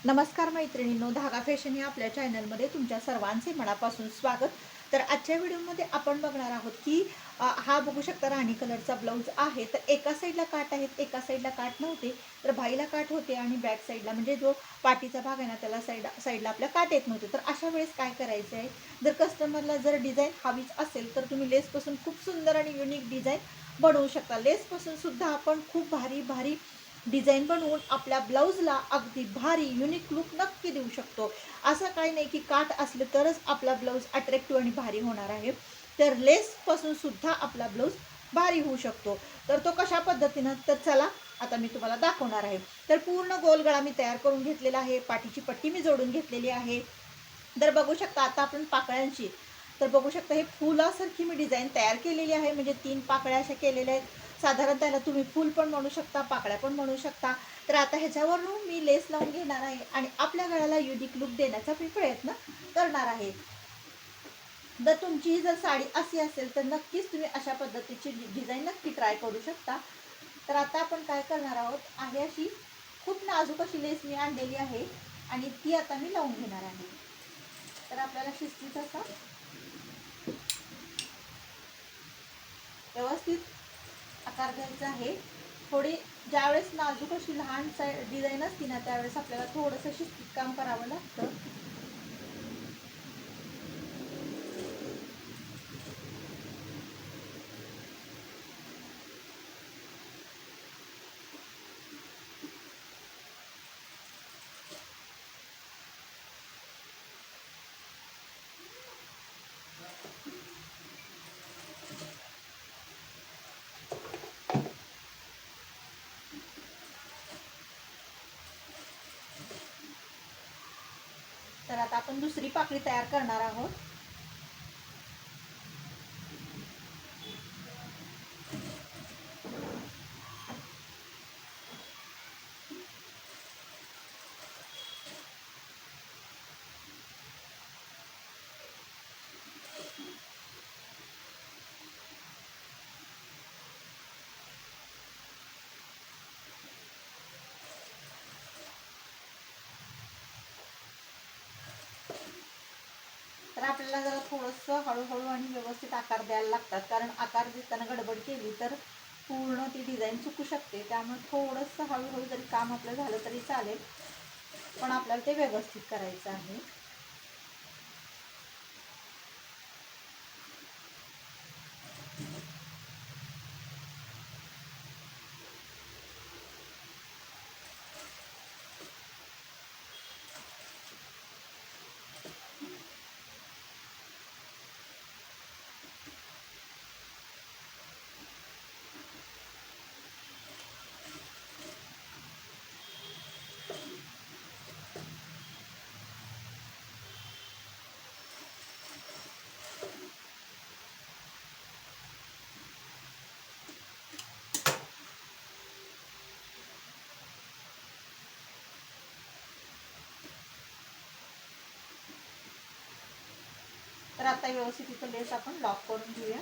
नमस्कार मैत्रिणींनो, धागा फॅशन या आपल्या चॅनलमध्ये तुमच्या सर्वांचे मनापासून स्वागत. तर आजच्या व्हिडिओमध्ये आपण बघणार आहोत की हा बघू शकता राणी कलरचा ब्लाऊज आहे. तर एका साईडला काठ आहेत, एका साईडला काठ नव्हते. तर बाईला काठ होते आणि बॅक साईडला म्हणजे जो पाठीचा भाग आहे ना त्याला साईडला आपल्या काठ येत नव्हते. तर अशा वेळेस काय करायचं आहे, जर कस्टमरला जर डिझाईन हवीच असेल तर तुम्ही लेसपासून खूप सुंदर आणि युनिक डिझाईन बनवू शकता. लेसपासून सुद्धा आपण खूप भारी भारी डिझाईन बनवून आपल्या ब्लाऊजला अगदी भारी युनिक लुक नक्की देऊ शकतो. असं काही नाही की काठ असले तरच आपला ब्लाऊज अट्रॅक्टिव्ह आणि भारी होणार आहे. तर लेसपासून सुद्धा आपला ब्लाऊज भारी होऊ शकतो. तर तो कशा पद्धतीनं, तर चला आता मी तुम्हाला दाखवणार आहे. तर पूर्ण गोल गळा मी तयार करून घेतलेला आहे. पाठीची पट्टी मी जोडून घेतलेली आहे. तर बघू शकता आता आपण पाकळ्यांची, तर बघू शकता हे फुलासारखी मी डिझाईन तयार केलेली आहे. म्हणजे 3 पाकळ्या अशा केलेल्या आहेत. साधारण त्याला तुम्ही फूल पण म्हणू शकता, पाकळ्या पण म्हणू शकता. तर आता ह्याच्यावरून मी लेस लावून घेणार आहे आणि आपल्या गळ्याला युनिक लुक देण्याचा मी प्रयत्न करणार आहे. जर तुमची जर साडी अशी असेल तर नक्कीच तुम्ही अशा पद्धतीची डिझाईन नक्की ट्राय करू शकता. तर आता आपण काय करणार आहोत, आहे अशी खूप नाजूक अशी लेस मी आणलेली आहे आणि ती आता मी लावून घेणार आहे. तर आपल्याला शिस्तीत असा व्यवस्थित आकार द्यायचा आहे. थोडी ज्यावेळेस नाजूक अशी लहान डिझाईन असते ना त्यावेळेस आपल्याला थोडंसं शिस्तीत काम करावं लागतं. तर आता आपण दुसरी पाकळी तयार करणार आहोत. तर आपल्याला जरा थोडंसं हळूहळू आणि व्यवस्थित आकार द्यायला लागतात, कारण आकार देताना गडबड केली तर पूर्ण ती डिझाईन चुकू शकते. त्यामुळे थोडंसं हळूहळू जरी काम आपलं झालं तरी चालेल, पण आपल्याला ते व्यवस्थित करायचं आहे. तर आता व्यवस्थित इथं लेस आपण लॉक करून घेऊया.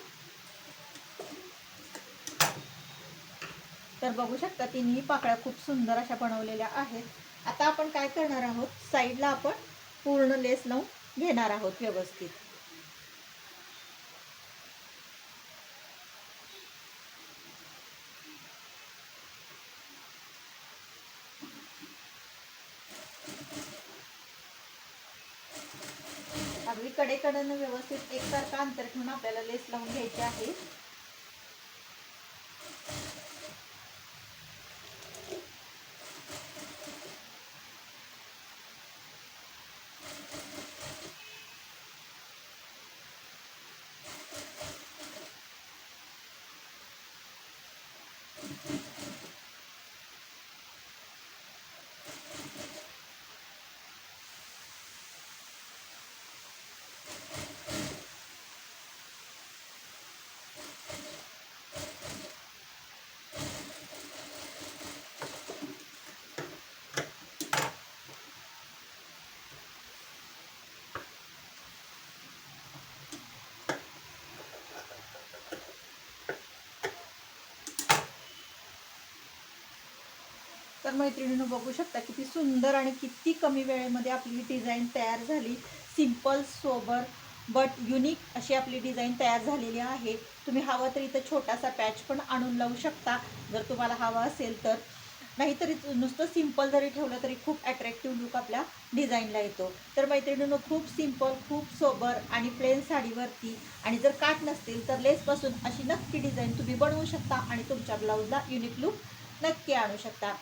तर बघू शकता तिन्ही पाकळ्या खूप सुंदर अशा बनवलेल्या आहेत. आता आपण काय करणार आहोत, साईडला आपण पूर्ण लेस लावून घेणार आहोत व्यवस्थित. अगदी कडेकडनं व्यवस्थित एकसारखं अंतर ठेवून आपल्याला लेस लावून घ्यायची आहे. तर मैत्रिणींनो बघू शकता किती सुंदर आणि किती कमी वेळेमध्ये आपली डिझाईन तयार झाली. सिंपल सोबर बट युनिक अशी आपली डिझाईन तयार झालेली आहे. तुम्ही हवं तर इथं छोटासा पॅच पण आणून लावू शकता जर तुम्हाला हवा असेल तर. नाहीतरी नुसतं सिंपल जरी ठेवलं तरी खूप अट्रॅक्टिव्ह लुक आपल्या डिझाईनला येतो. तर मैत्रिणींनो खूप सिंपल, खूप सोबर आणि प्लेन साडीवरती आणि जर काठ नसतील तर लेसपासून अशी नक्की डिझाईन तुम्ही बनवू शकता आणि तुमच्या ब्लाऊजला युनिक लुक नक्की आणू शकता.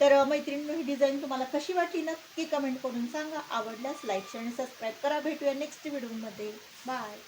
तर मैत्रिणींनो ही डिझाईन तुम्हाला कशी वाटली नक्की कमेंट करून सांगा. आवडल्यास लाईक शेअर आणि सबस्क्राईब करा. भेटूया नेक्स्ट व्हिडिओमध्ये. बाय.